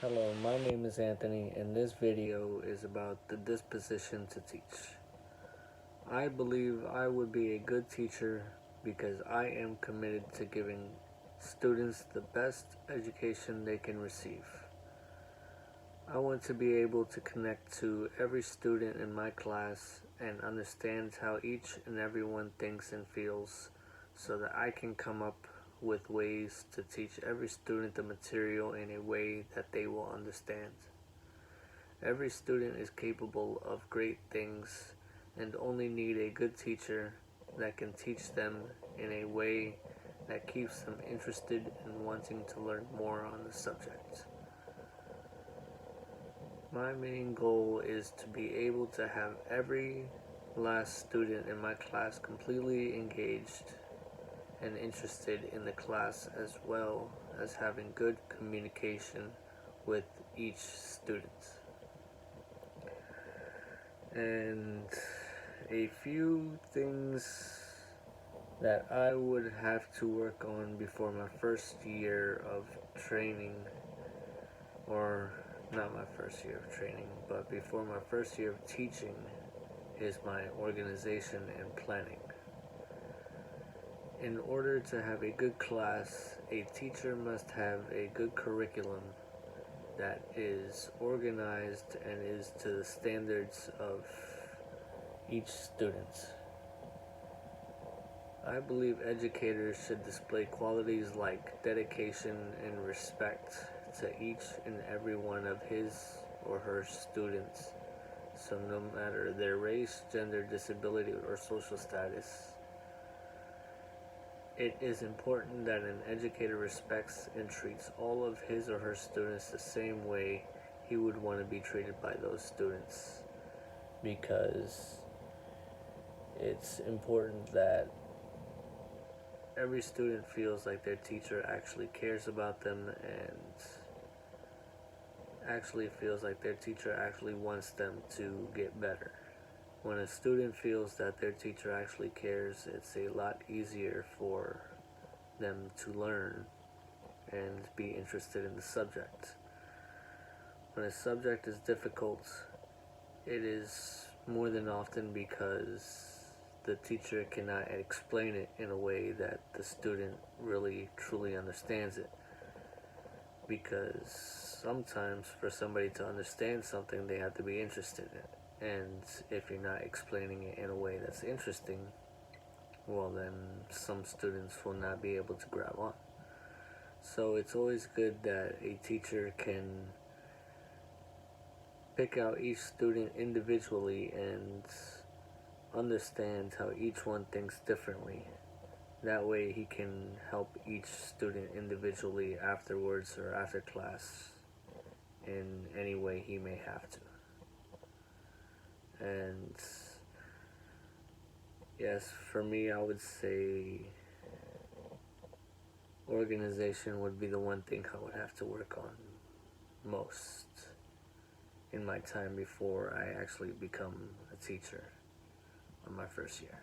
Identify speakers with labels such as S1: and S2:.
S1: Hello, my name is Anthony, and this video is about the disposition to teach. I believe I would be a good teacher because I am committed to giving students the best education they can receive. I want to be able to connect to every student in my class and understand how each and everyone thinks and feels so that I can come up with ways to teach every student the material in a way that they will understand. Every student is capable of great things and only need a good teacher that can teach them in a way that keeps them interested in wanting to learn more on the subject. My main goal is to be able to have every last student in my class completely engaged and interested in the class, as well as having good communication with each student. And a few things that I would have to work on before my first year of training, or not my first year of training, but before my first year of teaching, is my organization and planning. In order to have a good class, a teacher must have a good curriculum that is organized and is to the standards of each student. I believe educators should display qualities like dedication and respect to each and every one of his or her students, so no matter their race, gender, disability, or social status. It is important that an educator respects and treats all of his or her students the same way he would want to be treated by those students, because it's important that every student feels like their teacher actually cares about them and actually feels like their teacher actually wants them to get better. When a student feels that their teacher actually cares, it's a lot easier for them to learn and be interested in the subject. When a subject is difficult, it is more than often because the teacher cannot explain it in a way that the student really truly understands it. Because sometimes for somebody to understand something, they have to be interested in it. And if you're not explaining it in a way that's interesting, well, then some students will not be able to grab on. So it's always good that a teacher can pick out each student individually and understand how each one thinks differently. That way he can help each student individually afterwards or after class in any way he may have to. And yes, for me, I would say organization would be the one thing I would have to work on most in my time before I actually become a teacher on my first year.